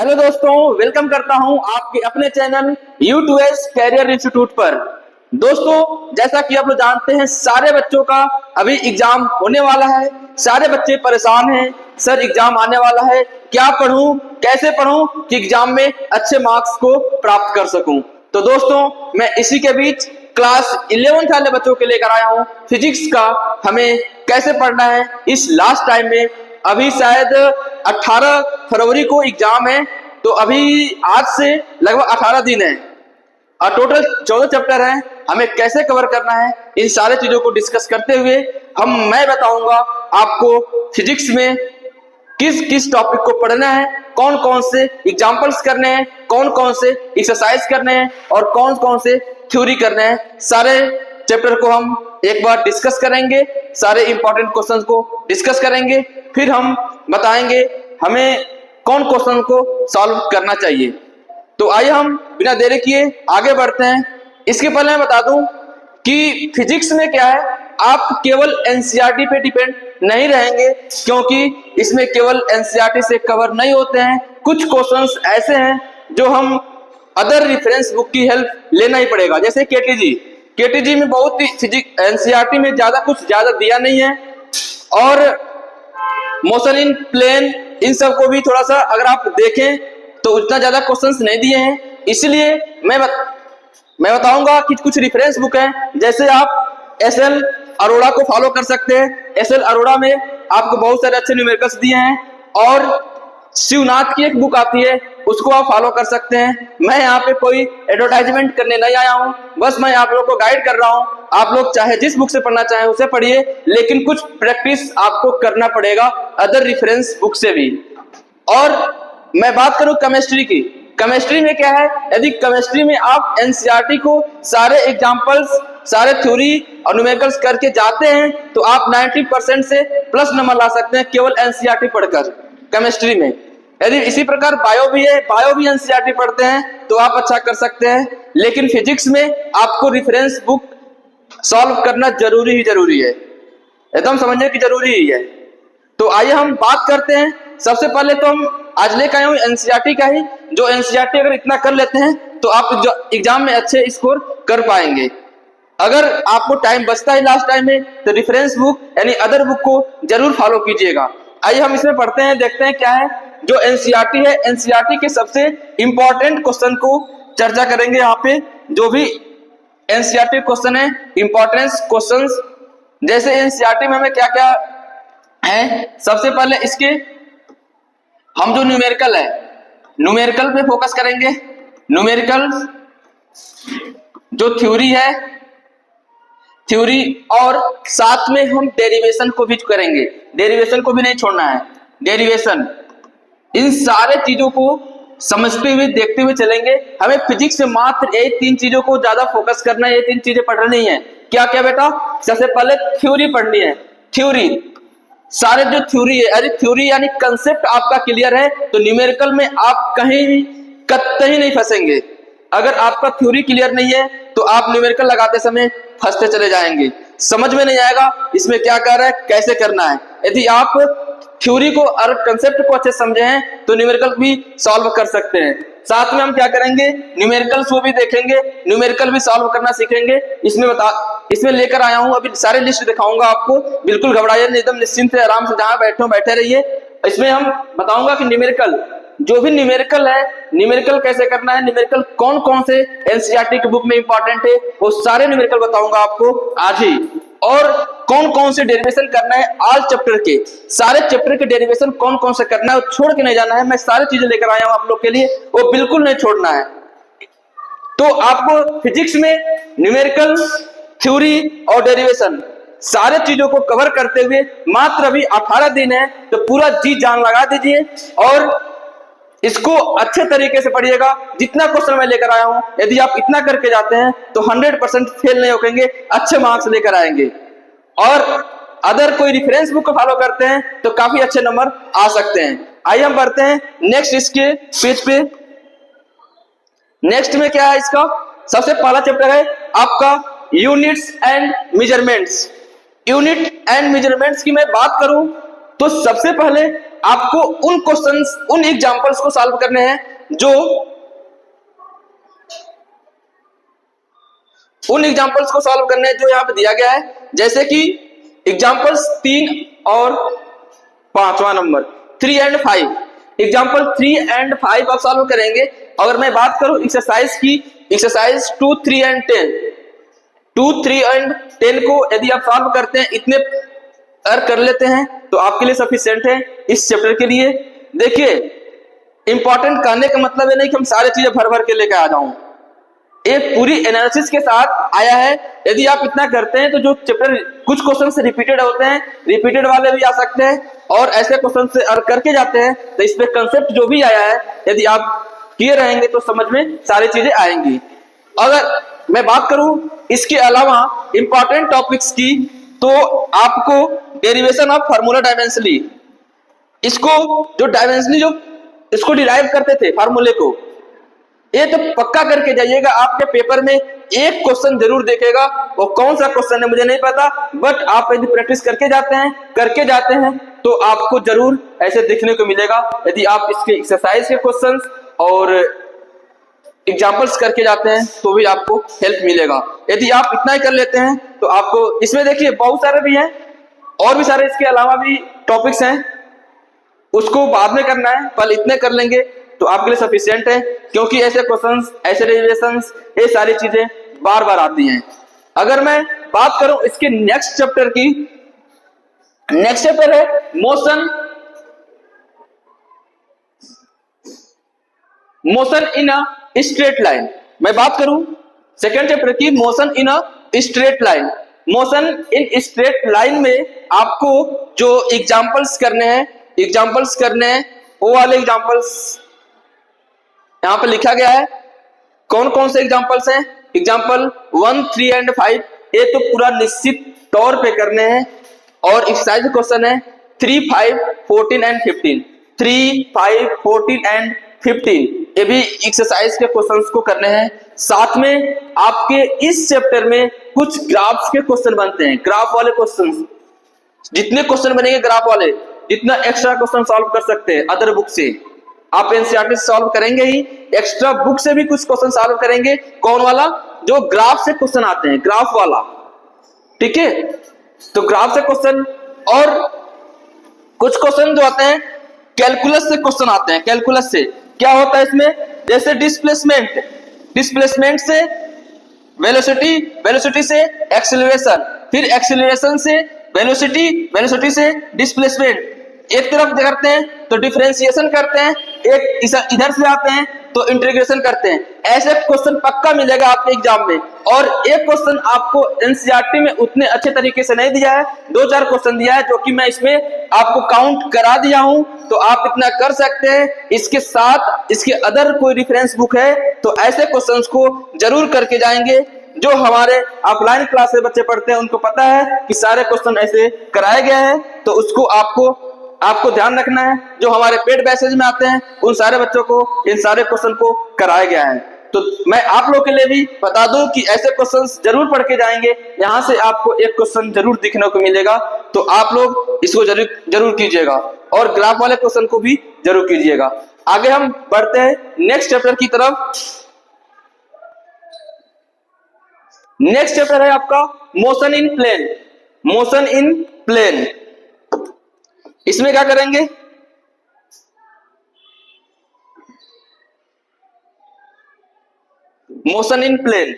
Hello दोस्तों, welcome करता हूं आपके अपने चैनल U2S कैरियर इंस्टीट्यूट पर। दोस्तों, जैसा कि आप लोग जानते हैं, सारे बच्चों का अभी एग्जाम होने वाला है। सारे बच्चे परेशान हैं, सर एग्जाम आने वाला है, क्या पढूं, कैसे पढूं कि एग्जाम में अच्छे मार्क्स को प्राप्त कर सकूं। तो दोस्तों, मैं इसी के बीच क्लास 11th वाले बच्चों के लेकर आया हूं फिजिक्स का हमें कैसे पढ़ना है इस लास्ट टाइम में। अभी शायद 18 फरवरी को एग्जाम है, तो अभी आज से लगभग 18 दिन है और टोटल 14 चैप्टर हैं। हमें कैसे कवर करना है, इन सारे चीजों को डिस्कस करते हुए मैं बताऊंगा आपको फिजिक्स में किस किस टॉपिक को पढ़ना है, कौन कौन से एग्जाम्पल्स करने हैं, कौन कौन से एक्सरसाइज करने हैं और कौन कौन से थ्योरी करने हैं। सारे चैप्टर को हम एक बार डिस्कस करेंगे, सारे इंपॉर्टेंट क्वेश्चंस को डिस्कस करेंगे, फिर हम बताएंगे हमें कौन क्वेश्चन को सॉल्व करना चाहिए। तो आइए हम बिना देरी किए आगे बढ़ते हैं। इसके पहले मैं बता दूं कि फिजिक्स में क्या है, आप केवल एनसीईआरटी पे डिपेंड नहीं रहेंगे, क्योंकि इसमें केवल एनसीईआरटी से कवर नहीं होते हैं। कुछ क्वेश्चंस ऐसे हैं जो हम अदर रेफरेंस बुक की हेल्प लेना ही पड़ेगा, जैसे केटीजी में बहुत ही फिजिक्स एनसीईआरटी में ज्यादा दिया नहीं है, और मोशन इन प्लेन इन सब को भी थोड़ा सा अगर आप देखें तो उतना ज्यादा क्वेश्चंस नहीं दिए हैं। इसलिए मैं बताऊंगा कि कुछ रेफरेंस बुक हैं, जैसे आप एसएल अरोड़ा को फॉलो कर सकते हैं। एसएल अरोड़ा में आपको बहुत सारे अच्छे न्यूमेरिकल्स दिए हैं, और शिवनाथ की एक बुक आती है, उसको आप फॉलो कर सकते हैं। मैं यहाँ पे कोई एडवर्टाइजमेंट करने नहीं आया हूँ, बस मैं आप लोगों को गाइड कर रहा हूँ। आप लोग चाहे जिस बुक से पढ़ना चाहें उसे पढ़िए, लेकिन कुछ प्रैक्टिस आपको करना पड़ेगा अदर रेफरेंस बुक से भी। और मैं बात करूं केमिस्ट्री में क्या है, यदि केमिस्ट्री में आप एनसीईआरटी को सारे एग्जांपल्स, सारे थ्योरी और न्यूमेरिकल्स करके जाते हैं तो आप 90% से प्लस नंबर ला सकते हैं केवल एनसीईआरटी पढ़कर केमिस्ट्री में। यदि इसी प्रकार बायो भी है, बायो भी एनसीईआरटी पढ़ते हैं तो आप अच्छा कर सकते हैं। लेकिन फिजिक्स में आपको रेफरेंस बुक सॉल्व करना जरूरी है, एकदम समझने की जरूरी ही है। तो आइए हम बात करते हैं। सबसे पहले तो हम आज लेकर आए हूं एनसीईआरटी का ही, जो एनसीईआरटी अगर इतना कर लेते हैं तो आप एग्जाम में अच्छे स्कोर कर पाएंगे। अगर आपको टाइम बचता है लास्ट टाइम में तो रेफरेंस बुक यानी अदर बुक को जरूर फॉलो कीजिएगा। आइए हम इसमें पढ़ते हैं, देखते हैं क्या है जो एनसीईआरटी है। एनसीईआरटी के सबसे इंपॉर्टेंट क्वेश्चन को चर्चा करेंगे यहाँ पे। जो भी एनसीईआरटी क्वेश्चन है, इंपॉर्टेंस क्वेश्चंस, जैसे एनसीईआरटी में हमें क्या क्या है। सबसे पहले इसके हम जो न्यूमेरिकल पे फोकस करेंगे। न्यूमेरिकल जो थ्योरी है, थ्योरी, और साथ में हम डेरिवेशन को भी करेंगे। डेरिवेशन को भी नहीं छोड़ना है, डेरिवेशन, इन सारे चीजों को समझते हुए देखते हुए चलेंगे। हमें फिजिक्स में मात्र ये 3 चीजों को ज्यादा फोकस करना है, ये 3 चीजें पढ़नी है। क्या क्या बेटा? सबसे पहले थ्योरी पढ़नी है। थ्योरी, सारे जो थ्योरी है, अरे थ्योरी यानी कंसेप्ट आपका क्लियर है तो न्यूमेरिकल में आप कहीं कतई नहीं फंसेंगे। अगर आपका थ्योरी क्लियर नहीं है तो आप न्यूमेरिकल लगाते समय फंसते चले जाएंगे, समझ में नहीं आएगा इसमें क्या कर रहा है, कैसे करना है। यदि आप थ्योरी को और कंसेप्ट को अच्छे समझे हैं तो न्यूमेरिकल भी सॉल्व कर सकते हैं। साथ में हम क्या करेंगे, न्यूमेरिकल्स वो भी देखेंगे, न्यूमेरिकल भी सॉल्व करना सीखेंगे। इसमें लेकर आया हूं, अभी सारे लिस्ट दिखाऊंगा आपको, बिल्कुल घबराइए नहीं, एकदम निश्चिंत से आराम से जहां बैठे हो बैठे रहिए। इसमें हम बताऊंगा कि न्यूमेरिकल, जो भी न्यूमेरिकल है, न्यूमेरिकल कैसे करना है, न्यूमेरिकल कौन कौन से एनसीईआरटी की बुक में इंपॉर्टेंट है, वो सारे न्यूमेरिकल बताऊंगा आपको आज ही। और कौन कौन से डेरिवेशन करना है, ऑल चैप्टर के सारे चैप्टर के डेरिवेशन कौन कौन से करना है, छोड़ के नहीं जाना है। मैं सारी चीजें लेकर आया हूं आप लोग के लिए, वो बिल्कुल नहीं छोड़ना है। तो आपको फिजिक्स में न्यूमेरिकल, थ्योरी और डेरिवेशन सारे चीजों को कवर करते हुए मात्र अभी 18 दिन है, तो पूरा जी जान लगा दीजिए और इसको अच्छे तरीके से पढ़िएगा। जितना क्वेश्चन मैं लेकर आया हूं, यदि आप इतना करके जाते हैं तो 100% फेल नहीं होंगे, अच्छे मार्क्स लेकर आएंगे। और अदर कोई रेफरेंस बुक को फॉलो करते हैं तो काफी अच्छे नंबर आ सकते हैं। आइए हम बढ़ते हैं नेक्स्ट इसके पेज पे। नेक्स्ट में क्या है, इसका सबसे पहला चैप्टर है आपका units and measurements. Unit and measurements की मैं बात करूं तो सबसे पहले आपको उन क्वेश्चंस, उन एग्जांपल्स को सॉल्व करने हैं जो यहाँ पे दिया गया है। जैसे कि एग्जांपल्स 3 और 5वां नंबर 3 एंड 5, एग्जांपल 3 एंड 5 आप सॉल्व करेंगे। अगर मैं बात करूं एक्सरसाइज की, एक्सरसाइज 2, 3 एंड 10, 2, 3 एंड 10 को यदि आप सॉल्व करते हैं, इतने कर लेते हैं तो आपके लिए सफिशिएंट है इस चैप्टर के लिए। देखिए, इंपॉर्टेंट कहने का मतलब है नहीं कि हम सारी चीजें भर भर के लेकर आ जाऊं, एक पूरी एनालिसिस के साथ आया है। यदि आप इतना करते हैं तो जो चैप्टर कुछ क्वेश्चन से रिपीटेड होते हैं, रिपीटेड वाले भी आ सकते हैं, और ऐसे क्वेश्चन से अगर करके जाते हैं तो इस पे कंसेप्ट जो भी आया है यदि आप किए रहेंगे तो समझ में सारी चीजें आएंगी। अगर मैं बात करूं इसके अलावा इंपॉर्टेंट टॉपिक्स की, तो आपको डेरिवेशन ऑफ फार्मूला डायमेंशनली, इसको जो डायमेंशनली जो इसको डिराइव करते थे फार्मूले को, ये तो पक्का करके जाइएगा। आपके पेपर में एक क्वेश्चन जरूर देखेगा, वो कौन सा क्वेश्चन है मुझे नहीं पता, बट आप यदि प्रैक्टिस करके जाते हैं तो आपको जरूर ऐसे देखने को मिलेगा। यदि आप इसके एक्सरसाइज के क्वेश्चंस और एग्जांपल्स करके जाते हैं तो भी आपको हेल्प मिलेगा। यदि आप इतना ही कर लेते हैं तो आपको इसमें देखिए बहुत सारे भी हैं, और भी सारे इसके अलावा भी टॉपिक्स हैं, उसको बाद में करना है, पहले इतने कर लेंगे तो आपके लिए सफिशिएंट है, क्योंकि ऐसे क्वेश्चंस, ऐसे डेरिवेशंस, ये सारी चीजें बार बार आती हैं। अगर मैं बात करूं इसके नेक्स्ट चैप्टर की, नेक्स्ट चैप्टर है motion in a straight line. मैं बात करूं सेकेंड चैप्टर की, motion in a straight line. Motion in straight line में आपको जो एग्जांपल्स करने हैं वो वाले एग्जांपल्स यहां पर लिखा गया है। कौन कौन से एग्जांपल्स हैं? एग्जांपल 1, 3 एंड 5 ये तो पूरा निश्चित तौर पे करने हैं, और एक्सरसाइज क्वेश्चन है 3, 5, 14 एंड 15, 3, 5, 14 एंड 15, ये भी एक्सरसाइज के क्वेश्चंस को करने हैं। साथ में आपके इस चैप्टर में कुछ ग्राफ्स के क्वेश्चन बनते हैं, ग्राफ वाले क्वेश्चंस, जितने क्वेश्चन बनेंगे ग्राफ वाले, जितना एक्स्ट्रा क्वेश्चन सॉल्व कर सकते हैं अदर बुक से, आप एनसीईआरटी से सॉल्व करेंगे ही, एक्स्ट्रा बुक से भी कुछ क्वेश्चन सॉल्व करेंगे। कौन वाला? जो ग्राफ से क्वेश्चन आते हैं, ग्राफ वाला, ठीक है। तो ग्राफ से क्वेश्चन, और कुछ क्वेश्चन जो आते हैं कैलकुलस से क्वेश्चन आते हैं। कैलकुलस से क्या होता है इसमें? जैसे डिस्प्लेसमेंट से वेलोसिटी, वेलोसिटी से एक्सेलरेशन, फिर एक्सेलरेशन से वेलोसिटी, वेलोसिटी से डिस्प्लेसमेंट, एक तरफ करते हैं तो डिफरेंशिएशन करते हैं, एक इधर से आते हैं तो इंटीग्रेशन करते हैं। ऐसे क्वेश्चन पक्का मिलेगा आपके एग्जाम में। और एक क्वेश्चन आपको एनसीईआरटी में उतने अच्छे तरीके से नहीं दिया है, 2-4 क्वेश्चन दिया है, जो कि मैं इसमें आपको काउंट करा दिया हूं, तो आप इतना कर सकते हैं। इसके साथ इसके अदर कोई रेफरेंस बुक है तो ऐसे क्वेश्चंस को जरूर करके जाएंगे। जो हमारे ऑफलाइन क्लास से बच्चे पढ़ते हैं उनको पता है कि सारे क्वेश्चन ऐसे कराए गए हैं, तो उसको आपको ध्यान रखना है। जो हमारे पेड बैचेज में आते हैं उन सारे बच्चों को इन सारे क्वेश्चन को कराया गया है। तो मैं आप लोग के लिए भी बता दूं कि ऐसे क्वेश्चंस जरूर पढ़ के जाएंगे, यहां से आपको एक क्वेश्चन जरूर दिखने को मिलेगा, तो आप लोग इसको जरूर कीजिएगा, और ग्राफ वाले क्वेश्चन को भी जरूर कीजिएगा। आगे हम बढ़ते हैं नेक्स्ट चैप्टर की तरफ। नेक्स्ट चैप्टर है आपका motion in plane. Motion in plane, इसमें क्या करेंगे? Motion in plane,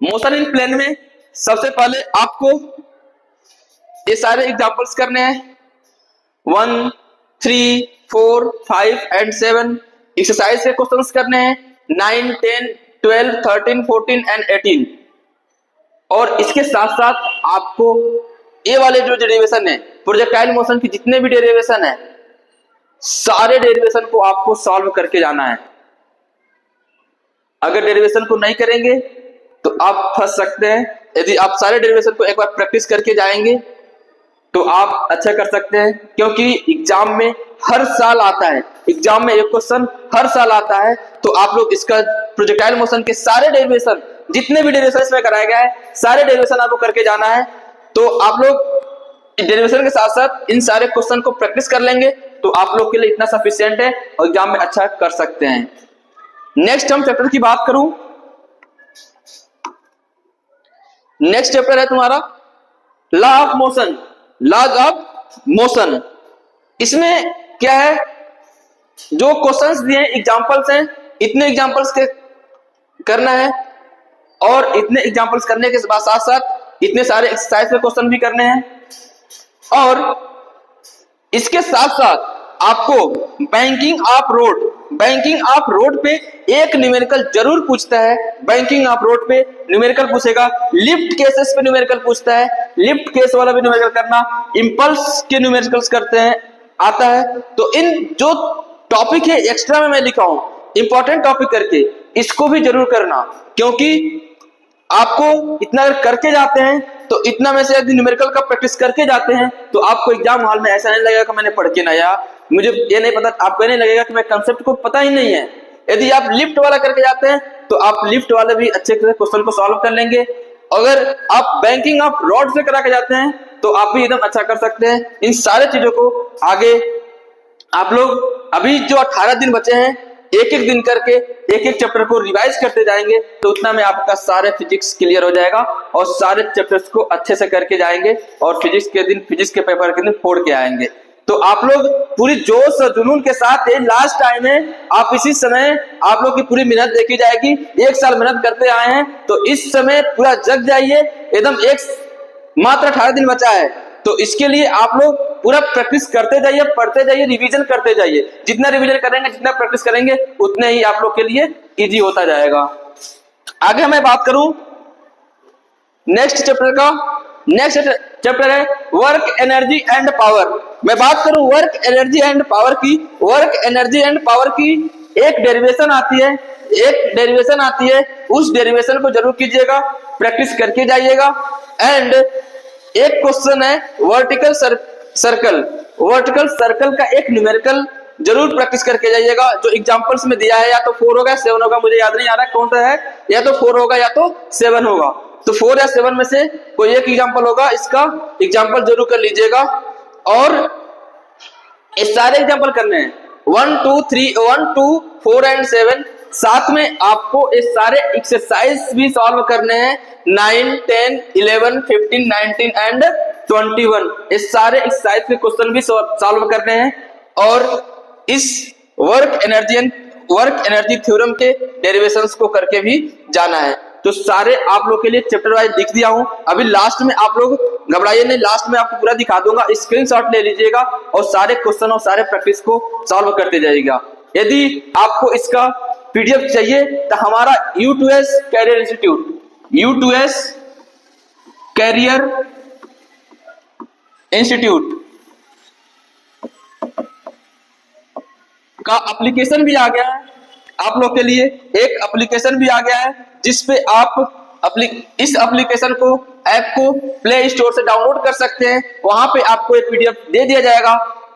motion in plane में सबसे पहले आपको ये सारे एग्जांपल्स करने हैं। 1, 3, 4, 5 एंड 7 एक्सरसाइज के क्वेश्चंस करने हैं। 9, 10, 12, 13, 14 एंड 18, और इसके साथ साथ आपको ये वाले जो डेरिवेशन है, प्रोजेक्टाइल मोशन की जितने भी डेरिवेशन है, सारे डेरिवेशन को आपको सॉल्व करके जाना है। अगर डेरिवेशन को नहीं करेंगे तो आप फंस सकते हैं। यदि आप सारे डेरिवेशन को एक बार प्रैक्टिस करके जाएंगे तो आप अच्छा कर सकते हैं, क्योंकि एग्जाम में हर साल आता है, एग्जाम में एक क्वेश्चन हर साल आता है। तो आप लोग इसका प्रोजेक्टाइल मोशन के सारे डेरिवेशन, जितने भी डेरिवेशन इसमें कराया गया है, सारे डेरिवेशन आपको करके जाना है। तो आप लोग डेरिवेशन के साथ साथ इन सारे क्वेश्चन को प्रैक्टिस कर लेंगे तो आप लोग के लिए इतना सफिशिएंट है और एग्जाम में अच्छा कर सकते हैं। नेक्स्ट हम चैप्टर की बात करूं, नेक्स्ट चैप्टर है तुम्हारा law of motion, laws of motion. इसमें क्या है, जो क्वेश्चंस दिए हैं एग्जांपल्स हैं, इतने एग्जांपल्स के करना है और इतने एग्जांपल्स करने के साथ साथ इतने सारे एक्सरसाइज के क्वेश्चन भी करने हैं और इसके साथ साथ आपको बैंकिंग ऑफ रोड पे एक न्यूमेरिकल जरूर पूछता है। बैंकिंग ऑफ रोड पे न्यूमेरिकल पूछेगा, लिफ्ट केसेस पे न्यूमेरिकल पूछता है, लिफ्ट केस वाला भी न्यूमेरिकल करना, इंपल्स के न्यूमेरिकल्स करते हैं आता है। तो इन जो टॉपिक है एक्स्ट्रा में मैं लिखा हूं इंपॉर्टेंट टॉपिक करके, इसको भी जरूर करना, क्योंकि आपको इतना अगर करके जाते हैं तो इतना में से यदि न्यूमेरिकल का प्रैक्टिस करके जाते हैं तो आपको एग्जाम हॉल में ऐसा नहीं लगेगा कि मैंने पढ़ के ना आया, मुझे ये नहीं पता, आपको नहीं लगेगा कि मैं कंसेप्ट को पता ही नहीं है। यदि आप लिफ्ट वाला करके जाते हैं तो आप लिफ्ट वाले भी अच्छे से क्वेश्चन को सॉल्व कर लेंगे। अगर आप बैंकिंग ऑफ रॉड से करा के जाते हैं तो आप भी एकदम अच्छा कर सकते हैं। इन सारे चीजों को आगे आप लोग अभी जो 18 दिन बचे हैं एक एक दिन करके एक एक चैप्टर को रिवाइज करते जाएंगे तो उतना में आपका सारे फिजिक्स क्लियर हो जाएगा और सारे चैप्टर्स को अच्छे से करके जाएंगे और फिजिक्स के पेपर के दिन फोड़ के आएंगे। तो आप लोग पूरी जोश और जुनून के साथ लास्ट टाइम है, आप इसी समय आप लोग की पूरी मेहनत देखी जाएगी। एक साल मेहनत करते आए हैं तो इस समय पूरा जग जाइए, एकदम मात्र 18 दिन बचा है तो इसके लिए आप लोग पूरा प्रैक्टिस करते जाइए, पढ़ते जाइए, रिवीजन करते जाइए। जितना रिवीजन करेंगे, जितना प्रैक्टिस करेंगे उतने ही आप लोग के लिए इजी होता जाएगा। आगे मैं बात करूं नेक्स्ट चैप्टर का, नेक्स्ट चैप्टर है वर्क एनर्जी एंड पावर। मैं बात करूं वर्क एनर्जी एंड पावर की। वर्क एनर्जी एंड पावर की एक डेरिवेशन आती है, उस डेरिवेशन को जरूर कीजिएगा, प्रैक्टिस करके जाइएगा। एंड एक क्वेश्चन है वर्टिकल सर्कल का एक न्यूमेरिकल जरूर प्रैक्टिस करके जाइएगा, जो एग्जांपल्स में दिया है, या तो 4 होगा 7 होगा, मुझे याद नहीं आ रहा कौन सा है, या तो 4 होगा या तो 7 होगा। तो 4 या 7 में से कोई एक एग्जांपल होगा, इसका एग्जांपल जरूर कर लीजिएगा। और इस सारे एग्जांपल करने हैं 1 2 3 1 2 4 एंड 7। साथ में आपको इस सारे एक्सरसाइज भी सॉल्व करने हैं 9 10 11 15 19 एंड 21। इस सारे एक्सरसाइज के क्वेश्चन भी सॉल्व करने हैं और इस वर्क एनर्जी थ्योरम के डेरिवेशंस को करके भी जाना है। तो सारे आप लोग के लिए चैप्टर वाइज लिख दिया हूं। अभी लास्ट में आप लोग घबराइए नहीं, लास्ट में आपको पूरा दिखा दूंगा, स्क्रीनशॉट ले लीजिएगा और सारे क्वेश्चन और सारे प्रैक्टिस को सॉल्व करते जाइएगा। यदि आपको इसका पीडीएफ चाहिए तो हमारा U2S कैरियर इंस्टीट्यूट का एप्लीकेशन भी आ गया है आप लोग के लिए। एक एप्लीकेशन भी आ गया है जिसपे आप इस एप्लीकेशन को ऐप को प्ले स्टोर से डाउनलोड कर सकते हैं। वहां पे आपको एक पीडीएफ दे दिया जाएगा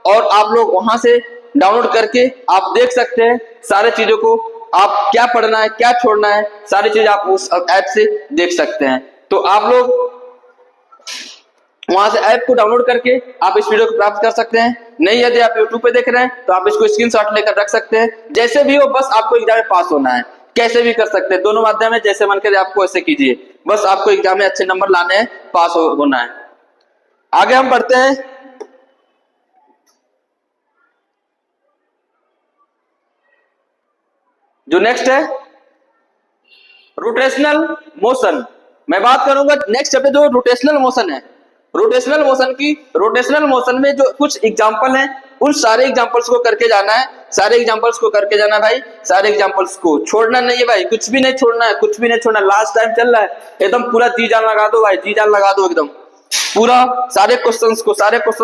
और आप लोग वहां से डाउनलोड करके आप देख सकते हैं सारे चीजों को, आप क्या पढ़ना है क्या छोड़ना है, सारी चीज आप उस ऐप से देख सकते हैं। तो आप लोग वहां से ऐप को डाउनलोड करके आप इस वीडियो को प्राप्त कर सकते हैं। नहीं यदि आप YouTube पे देख रहे हैं तो आप इसको स्क्रीनशॉट लेकर रख सकते हैं। जैसे भी हो, बस आपको एग्जाम में पास होना है, कैसे भी कर सकते हैं, दोनों माध्यम है, जैसे मन करे आपको ऐसे कीजिए, बस आपको एग्जाम में अच्छे नंबर लाने हैं, पास होना है। आगे हम बढ़ते हैं। जो नेक्स्ट है रोटेशनल मोशन। मैं बात करूंगा नेक्स्ट चैप्टर जो रोटेशनल मोशन है। रोटेशनल मोशन में जो कुछ एग्जांपल हैं उन सारे एग्जांपल्स को करके जाना है, सारे एग्जांपल्स को करके जाना भाई, सारे एग्जांपल्स को छोड़ना नहीं है भाई, कुछ भी नहीं छोड़ना है, कुछ भी नहीं छोड़ना। लास्ट टाइम चल रहा है, एकदम पूरा जी जान लगा दो भाई, जी जान लगा दो एकदम पूरा। सारे क्वेश्चंस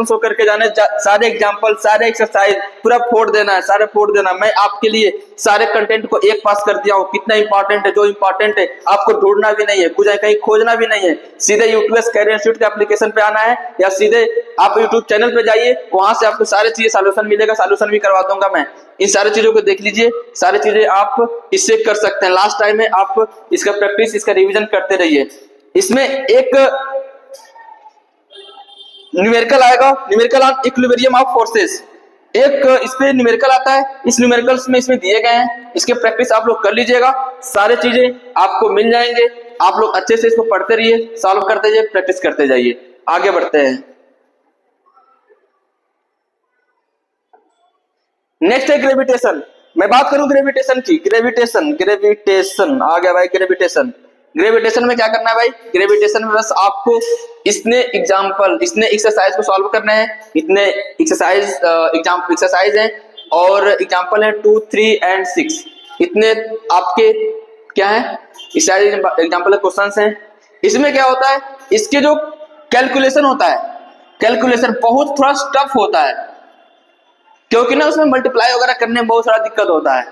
को करके जाने, सारे एग्जांपल, सारे एक्सरसाइज पूरा फोड़ देना है, सारे फोड़ देना। मैं आपके लिए सारे कंटेंट को एक पास कर दिया हूँ, कितना इंपॉर्टेंट है, जो इंपॉर्टेंट है आपको ढूंढना भी नहीं है, कुछ कहीं खोजना भी नहीं है, सीधे U2S कैरियर इंस्टीट्यूट के एप्लीकेशन पे आना है या सीधे आप यूट्यूब चैनल पे जाइए, वहां से आपको सारी चीजें सॉल्यूशन मिलेगा, सॉल्यूशन भी करवा दूंगा मैं। इन सारी चीजों को देख लीजिए, सारी चीजें आप इससे कर सकते हैं। लास्ट टाइम में आप इसका प्रैक्टिस, इसका रिविजन करते रहिए। इसमें एक न्यूमेरिकल आएगा, numerical on equilibrium of forces, एक इस पे न्यूमेरिकल आता है। इस न्यूमेरिकल्स में इसमें दिए गए हैं, इसके प्रैक्टिस आप लोग कर लीजिएगा, सारे चीजें आपको मिल जाएंगे। आप लोग अच्छे से इसको पढ़ते रहिए, सॉल्व करते जाइए, प्रैक्टिस करते जाइए। आगे बढ़ते हैं। नेक्स्ट है ग्रेविटेशन। मैं बात करूं ग्रेविटेशन की, ग्रेविटेशन आ गया भाई। ग्रेविटेशन में क्या करना है भाई? ग्रेविटेशन में बस आपको इसने एक्सरसाइज को सॉल्व करना है। इतने एक्सरसाइज हैं और एग्जांपल है 2, 3 एंड 6। इतने आपके क्या है, एग्जांपल क्वेश्चंस हैं। इसमें क्या होता है, इसके जो कैलकुलेशन होता है, कैलकुलेशन बहुत थोड़ा टफ होता है, क्योंकि ना उसमें मल्टीप्लाई वगैरह करने में बहुत सारा दिक्कत होता है।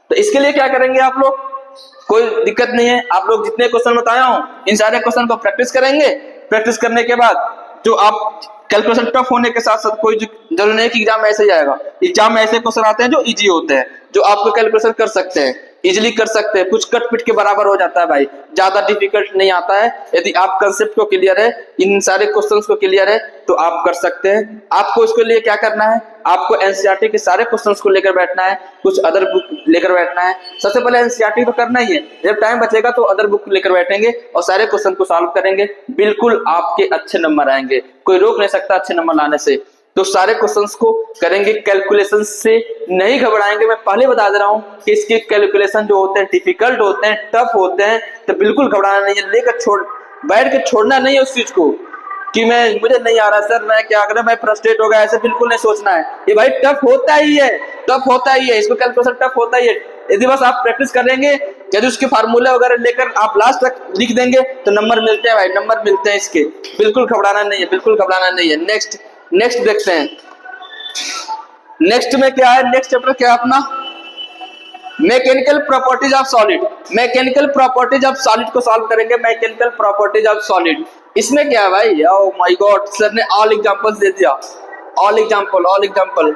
तो इसके लिए क्या करेंगे आप लोग, कोई दिक्कत नहीं है, आप लोग जितने क्वेश्चन बताया हूं इन सारे क्वेश्चन को प्रैक्टिस करेंगे। प्रैक्टिस करने के बाद जो आप कैलकुलेशन टफ होने के साथ साथ, कोई जरूरी नहीं कि एग्जाम में ऐसे ही आएगा, एग्जाम में ऐसे क्वेश्चन आते हैं जो इजी होते हैं, जो आपको कैलकुलेशन कर सकते हैं, इजीली कर सकते हैं, कुछ कट पिट के बराबर हो जाता है भाई, ज्यादा डिफिकल्ट नहीं आता है। यदि आप कंसेप्ट को क्लियर है, इन सारे क्वेश्चंस को क्लियर है, तो आप कर सकते हैं। आपको इसके लिए क्या करना है, आपको एनसीईआरटी के सारे क्वेश्चंस को लेकर बैठना है, कुछ अदर बुक लेकर बैठना है। सबसे पहले एनसीईआरटी तो करना ही है, जब टाइम बचेगा तो अदर बुक लेकर बैठेंगे और सारे क्वेश्चन को सॉल्व करेंगे। बिल्कुल आपके अच्छे नंबर आएंगे, कोई रोक नहीं सकता अच्छे नंबर लाने से। तो सारे क्वेश्चंस को करेंगे, कैलकुलेशन से नहीं घबराएंगे। मैं पहले बता दे रहा हूं कि इसके कैलकुलेशन जो होते हैं डिफिकल्ट होते हैं, टफ होते हैं, तो बिल्कुल घबराना नहीं है, लेकर बैठ के छोड़ना नहीं है उस चीज को कि मुझे नहीं आ रहा सर, मैं क्या करूं, मैं फ्रस्ट्रेट हो गया, ऐसे बिल्कुल नहीं सोचना है। ये भाई टफ होता ही है, इसको कैलकुलेशन टफ होता ही है। यदि बस आप प्रैक्टिस करेंगे, यदि उसके फार्मूले वगैरह लेकर आप लास्ट तक लिख देंगे तो नंबर मिलते हैं भाई, नंबर मिलते हैं इसके। बिल्कुल घबराना नहीं है। नेक्स्ट देखते हैं। नेक्स्ट में क्या है, नेक्स्ट चैप्टर क्या है अपना, mechanical properties of solid. Mechanical properties of solid को सॉल्व करेंगे। मैकेनिकल प्रॉपर्टीज ऑफ सॉलिड, इसमें क्या है भाई, ओह माय गॉड, सर ने ऑल एग्जांपल्स दे दिया। ऑल एग्जांपल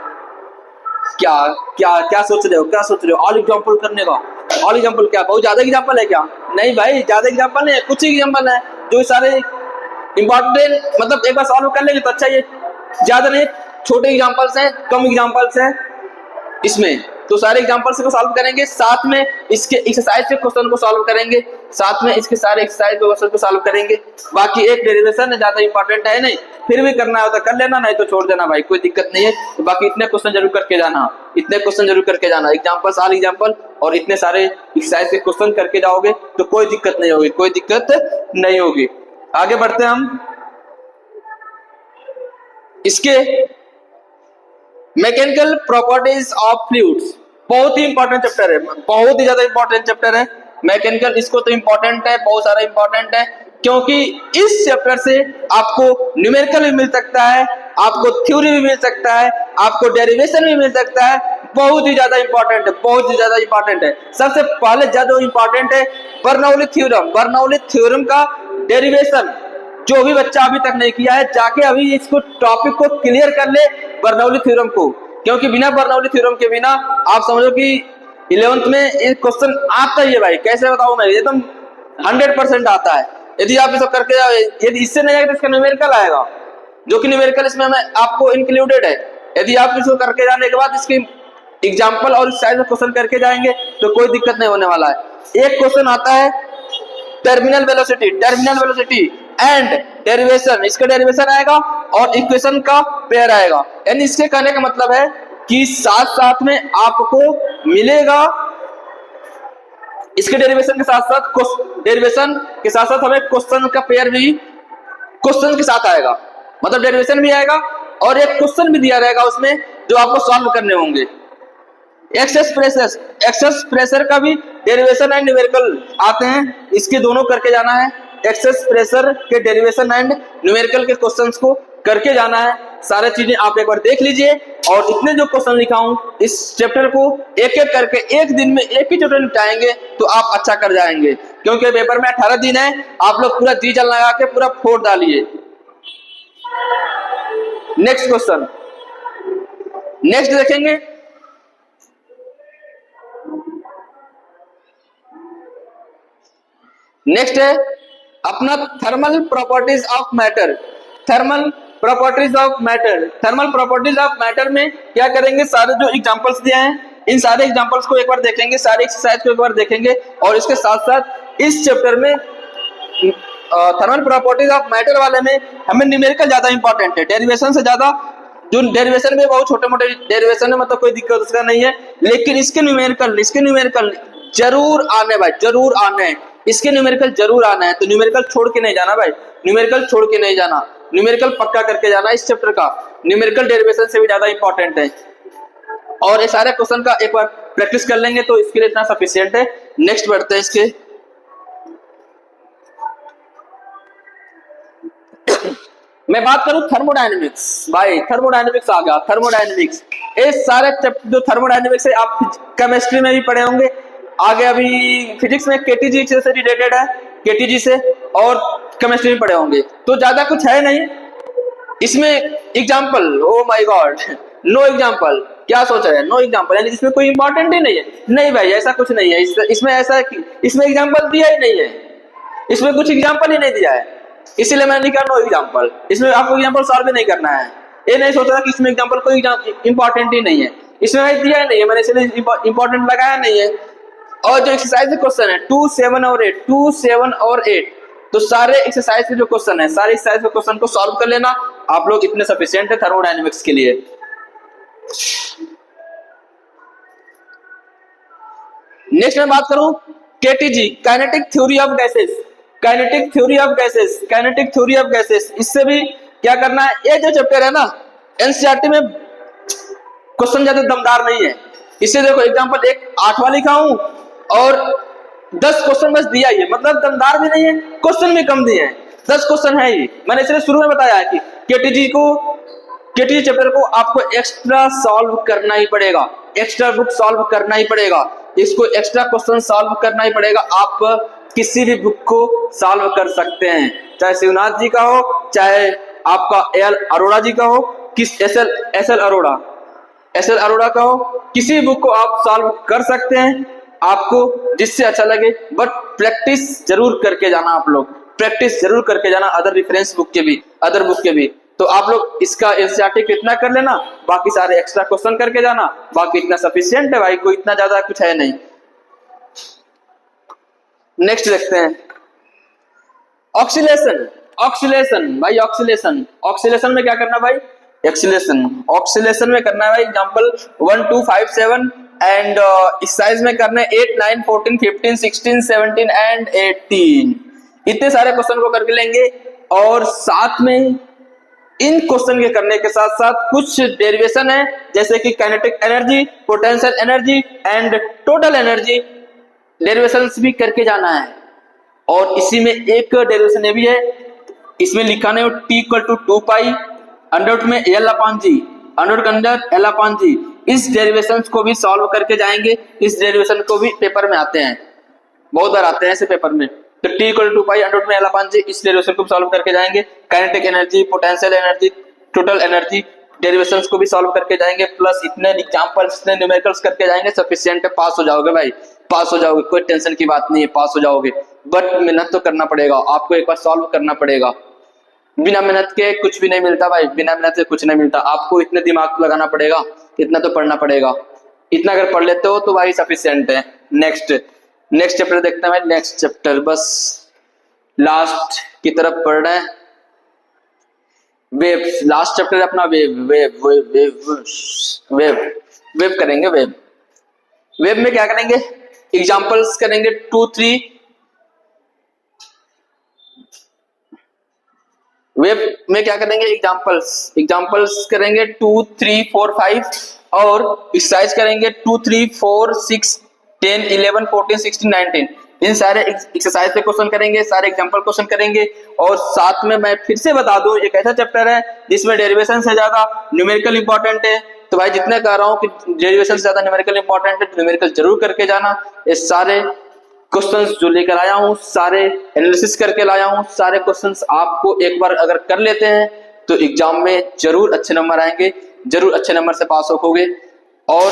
क्या क्या क्या सोच रहे हो ऑल एग्जांपल करने का? ऑल एग्जांपल क्या बहुत ज्यादा एग्जांपल है क्या? नहीं भाई, ज्यादा एग्जांपल नहीं है, कुछ ही एग्जांपल है जो सारे इंपॉर्टेंट, मतलब एक बार सॉल्व कर लेंगे तो अच्छा। ये ज्यादा नहीं, छोटे एग्जांपल्स हैं, कम एग्जांपल्स हैं इसमें, तो सारे एग्जांपल्स को सॉल्व करेंगे, साथ में इसके एक्सरसाइज के क्वेश्चन को सॉल्व करेंगे, साथ में इसके सारे एक्सरसाइज के क्वेश्चन को सॉल्व करेंगे। बाकी एक डेरिवेशन है, ज्यादा इंपॉर्टेंट है नहीं, फिर भी करना होता कर लेना, नहीं तो छोड़ देना भाई, कोई दिक्कत नहीं है। तो बाकी इतने क्वेश्चन जरूर करके जाना, एग्जांपल्स, ऑल एग्जांपल और इतने सारे एक्सरसाइज के क्वेश्चन करके जाओगे तो कोई दिक्कत नहीं होगी। आगे बढ़ते हैं हम। इसके मैकेनिकल प्रॉपर्टीज ऑफ फ्लूइड्स, बहुत ही इंपॉर्टेंट चैप्टर है, बहुत ही ज्यादा इंपॉर्टेंट चैप्टर है मैकेनिकल। इसको तो इंपॉर्टेंट है, बहुत सारा इंपॉर्टेंट है, क्योंकि इस चैप्टर से आपको न्यूमेरिकल भी मिल सकता है, आपको थ्योरी भी मिल सकता है, आपको डेरिवेशन भी मिल सकता है। बहुत ही ज्यादा इंपॉर्टेंट है। सबसे पहले ज्यादा इंपॉर्टेंट है बर्नौली थ्योरम का डेरिवेशन। जो भी बच्चा अभी तक नहीं किया है, जाके अभी इसको टॉपिक को क्लियर कर ले, बर्नौली थ्योरम को, क्योंकि बिना बर्नौली थ्योरम के बिना आप समझो कि 11th में एक क्वेश्चन आता ही है भाई, कैसे बताऊं मैं, एकदम 100% आता है। यदि आप इसको करके जाओ, यदि इससे नहीं आएगा तो इसका न्यूमेरिकल आएगा, जो कि न्यूमेरिकल इसमें आपको इंक्लूडेड है। यदि आप इसको करके जाने के बाद इसकी एग्जाम्पल और साइज में क्वेश्चन करके जाएंगे तो कोई दिक्कत नहीं होने वाला है। एक क्वेश्चन आता है टर्मिनल वेलोसिटी एंड डेरिवेशन, इसका डेरिवेशन आएगा और इक्वेशन का पेयर आएगा। यानी इसके कहने का मतलब है कि साथ साथ में आपको मिलेगा, इसके डेरिवेशन के साथ साथ हमें क्वेश्चन का पेयर भी क्वेश्चन के साथ आएगा, मतलब डेरिवेशन भी आएगा और एक क्वेश्चन भी दिया रहेगा उसमें जो आपको सॉल्व करने होंगे। एक्सेस प्रेशर का भी डेरिवेशन एंड न्यूमेरिकल आते हैं, इसके दोनों करके जाना है। एक्सेस प्रेशर के डेरिवेशन एंड न्यूमेरिकल के क्वेश्चंस को करके जाना है। सारे चीजें आप एक बार देख लीजिए, और इतने जो क्वेश्चन लिखा हूं इस चैप्टर को एक एक करके एक दिन में एक ही चैप्टर निपटाएंगे तो आप अच्छा कर जाएंगे, क्योंकि पेपर में 18 दिन है, आप लोग पूरा जी जान लगा के पूरा फोड़ डालिए। नेक्स्ट क्वेश्चन, नेक्स्ट देखेंगे नेक्स्ट है अपना thermal properties of matter. Thermal properties of matter. Thermal properties of matter में क्या करेंगे, सारे जो एग्जांपल्स दिए हैं इन सारे एग्जांपल्स को एक बार देखेंगे, सारे एक्सरसाइज को एक बार देखेंगे, और इसके साथ साथ इस चैप्टर में थर्मल प्रॉपर्टीज ऑफ मैटर वाले में हमें न्यूमेरिकल ज्यादा इंपॉर्टेंट है, डेरिवेशन से ज्यादा। जो डेरिवेशन में बहुत छोटे मोटे डेरिवेशन है, मतलब कोई दिक्कत उसका नहीं है, लेकिन इसके न्यूमेरिकल जरूर आने भाई, जरूर आने, इसके न्यूमेरिकल जरूर आना है। तो न्यूमेरिकल छोड़ के नहीं जाना भाई, न्यूमेरिकल छोड़ के नहीं जाना, न्यूमेरिकल पक्का करके जाना। इस चैप्टर का न्यूमेरिकल डेरिवेशन से भी ज्यादा इंपॉर्टेंट है, और ये सारे क्वेश्चन का एक बार प्रैक्टिस कर लेंगे तो इसके लिए इतना सफिशिएंट है। नेक्स्ट बढ़ते हैं इसके। मैं बात करूं थर्मोडायनेमिक्स, भाई थर्मोडायनेमिक्स आ गया, थर्मोडायनेमिक्स। ये सारे चैप्टर जो थर्मोडायनेमिक्स है आप केमिस्ट्री में भी पढ़े होंगे, आगे अभी फिजिक्स में केटीजी से रिलेटेड है, केटीजी से, और केमिस्ट्री में पढ़े होंगे, तो ज्यादा कुछ है नहीं इसमें। Example, oh my God, know example, क्या सोच रहे हैं, नो एग्जाम्पल, यानी इसमें कोई इंपॉर्टेंट ही नहीं है। नहीं भाई, ऐसा कुछ नहीं है, इसमें ऐसा है कि इसमें एग्जाम्पल दिया ही नहीं है, इसमें कुछ एग्जाम्पल ही नहीं दिया है, इसीलिए मैंने लिखा नो एग्जाम्पल। इसमें आपको एग्जाम्पल सॉल्व भी नहीं करना है, ये नहीं सोच रहा कि इसमें एग्जाम्पल कोई इंपॉर्टेंट ही नहीं है, इसमें भाई दिया ही नहीं है, मैंने इसलिए इंपॉर्टेंट लगाया नहीं है। और जो एक्सरसाइज क्वेश्चन है 2, 7 और 8, 2, 7 और 8, तो सारे एक्सरसाइज के जो क्वेश्चन है, सारे एक्सरसाइज के क्वेश्चन को सॉल्व कर लेना, आप लोग इतने सफिशिएंट है थर्मोडायनेमिक्स के लिए। नेक्स्ट मैं बात करूं KTG, kinetic theory of gases, kinetic theory of gases, kinetic theory of gases. इससे भी क्या करना है, ये जो चैप्टर है ना एनसीईआरटी में क्वेश्चन ज्यादा दमदार नहीं है, इससे देखो एग्जांपल एक 8 वाली लिखा हूं और 10 क्वेश्चन बस दिया ही है, मतलब दमदार भी नहीं है, क्वेश्चन भी कम दिए हैं, 10 क्वेश्चन है ही। मैंने इसलिए शुरू में बताया है कि केटीजी चैप्टर को आपको एक्स्ट्रा सॉल्व करना ही पड़ेगा, एक्स्ट्रा बुक सॉल्व करना ही पड़ेगा, इसको एक्स्ट्रा क्वेश्चन सॉल्व करना ही पड़ेगा। आप किसी भी बुक को सॉल्व कर सकते हैं, चाहे शिवनाथ जी का हो, चाहे आपका एल अरोड़ा जी का हो, किस एस एल अरोड़ा का हो, किसी बुक को आप सॉल्व कर सकते हैं, आपको जिससे अच्छा लगे, बट प्रैक्टिस जरूर करके जाना, आप लोग प्रैक्टिस जरूर करके जाना, अदर रेफरेंस बुक के भी, अदर बुक के भी। तो आप लोग इसका एनसीईआरटी को इतना कर लेना, बाकी सारे एक्स्ट्रा क्वेश्चन करके जाना, बाकी इतना सफिशिएंट है भाई, कोई इतना ज्यादा कुछ है नहीं। नेक्स्ट देखते हैं ऑक्सीलेशन, ऑक्सीलेशन भाई, ऑक्सीलेशन, ऑक्सीलेशन में क्या करना भाई, ऑक्सीलेशन में करना है भाई एग्जांपल 1, 2, 5, 7 एंड एक्सरसाइज में करना है 8, 9, 14, 15, 16, 17 एंड 18। इतने सारे क्वेश्चन को करके लेंगे, और साथ में इन क्वेश्चन के करने के साथ साथ कुछ डेरिवेशन है, जैसे कि kinetic energy, potential energy and total energy, derivations भी करके जाना है। और इसी में एक डेरिवेशन ये भी है, इसमें लिखा नहीं T = 2 पाई अंडर में L अपॉन जी, अंडर के अंदर L अपॉन जी। इस डेरिवेशंस को भी सॉल्व करके जाएंगे, इस डेरिवेशन को भी पेपर में आते हैं, बहुत बार आते हैं ऐसे पेपर में। तो T = 2 पाई अंडर में L अपॉन जी, इस डेरिवेशन को सॉल्व करके जाएंगे। Kinetic energy, potential energy, total energy, derivations को भी सॉल्व करके जाएंगे, प्लस इतने एग्जांपल्स, इतने न्यूमेरिकल्स करके जाएंगे, सफिशिएंट है, पास हो जाओगे भाई, पास हो जाओगे, कोई टेंशन की बात नहीं है, पास हो जाओगे। बट मेहनत तो करना पड़ेगा, आपको एक बार सॉल्व करना पड़ेगा, बिना मेहनत के कुछ भी नहीं मिलता भाई, बिना मेहनत से कुछ नहीं मिलता। आपको इतने दिमाग लगाना पड़ेगा, इतना तो पढ़ना पड़ेगा, इतना अगर पढ़ लेते हो तो भाई सफिशिएंट है। नेक्स्ट चैप्टर देखते हैं भाई, नेक्स्ट चैप्टर बस लास्ट की तरफ पढ़ रहे हैं, वेव, लास्ट चैप्टर अपना wave, wave wave wave wave wave करेंगे। वेव में क्या करेंगे, एग्जांपल्स करेंगे 2, 3। वेव में क्या करेंगे, एग्जांपल्स करेंगे 2, 3, 4, 5, और एक्सरसाइज करेंगे 2, 3, 4, 6, 10, 11, 14, 16, 19। इन सारे एक्सरसाइज पे क्वेश्चन करेंगे, सारे एग्जांपल क्वेश्चन करेंगे। और साथ में मैं फिर से बता दूं, एक ऐसा चैप्टर है जिसमें डेरिवेशन से ज्यादा न्यूमेरिकल इंपॉर्टेंट है। तो भाई जितने कह रहा हूं कि डेरिवेशन से ज्यादा न्यूमेरिकल इंपॉर्टेंट है, न्यूमेरिकल जरूर करके जाना। ये सारे क्वेश्चंस जो लेकर आया हूं, सारे एनालिसिस करके लाया हूं, सारे क्वेश्चंस आपको एक बार अगर कर लेते हैं तो एग्जाम में जरूर अच्छे नंबर आएंगे, जरूर अच्छे नंबर से पास होगे। और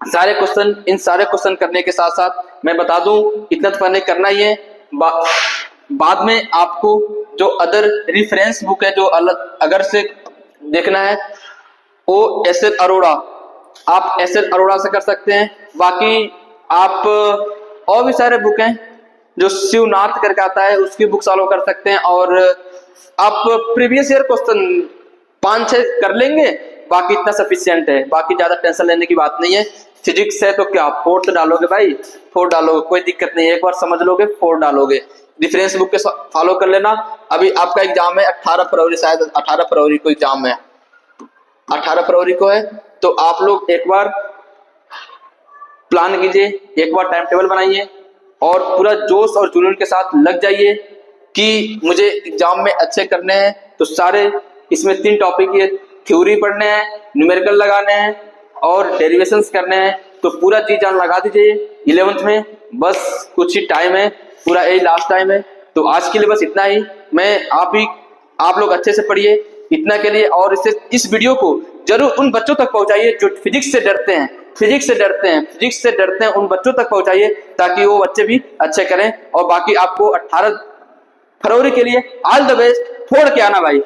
सारे क्वेश्चन, इन सारे क्वेश्चन करने के साथ साथ मैं बता दूं, इतना तो पहले करना ही है, बाद में आपको जो अदर रिफरेंस बुक है, जो अलग अगर से देखना है वो एस.एल. अरोड़ा, आप एस.एल. अरोड़ा से कर सकते हैं। बाकी आप और भी सारे बुक हैं, जो शिवनाथ करके आता है उसकी बुक फॉलो कर सकते हैं। और आप प्रीवियस ईयर क्वेश्चन 5-6 कर लेंगे, बाकी इतना सफिशिएंट है, बाकी ज्यादा टेंशन लेने की बात नहीं है। फिजिक्स है तो क्या 4 तो डालोगे भाई, 4 डालोगे, कोई दिक्कत नहीं है, एक बार समझ लोगे 4 डालोगे। डिफरेंस बुक के फॉलो कर लेना। अभी आपका एग्जाम है 18 फरवरी, शायद 18 फरवरी को एग्जाम है, 18 फरवरी को है। तो आप लोग एक बार प्लान कीजिए, एक बार टाइम टेबल बनाइए और पूरा जोश और जुनून के साथ लग जाइए कि मुझे एग्जाम में अच्छे करने हैं। तो सारे इसमें 3 टॉपिक है, थ्योरी पढ़ने हैं, न्यूमेरिकल लगाने हैं और डेरिवेशंस करने हैं। तो पूरा जी जान लगा दीजिए 11th में, बस कुछ ही टाइम है, पूरा यही लास्ट टाइम है। तो आज के लिए बस इतना ही। मैं आप लोग अच्छे से पढ़िए इतना के लिए, और इस वीडियो को जरूर उन बच्चों तक पहुंचाइए जो फिजिक्स से डरते हैं, फिजिक्स से डरते हैं, उन बच्चों तक पहुंचाइए ताकि वो बच्चे भी अच्छे करें। और बाकी आपको 18 फरवरी के लिए ऑल द बेस्ट, फोड़ के आना भाई।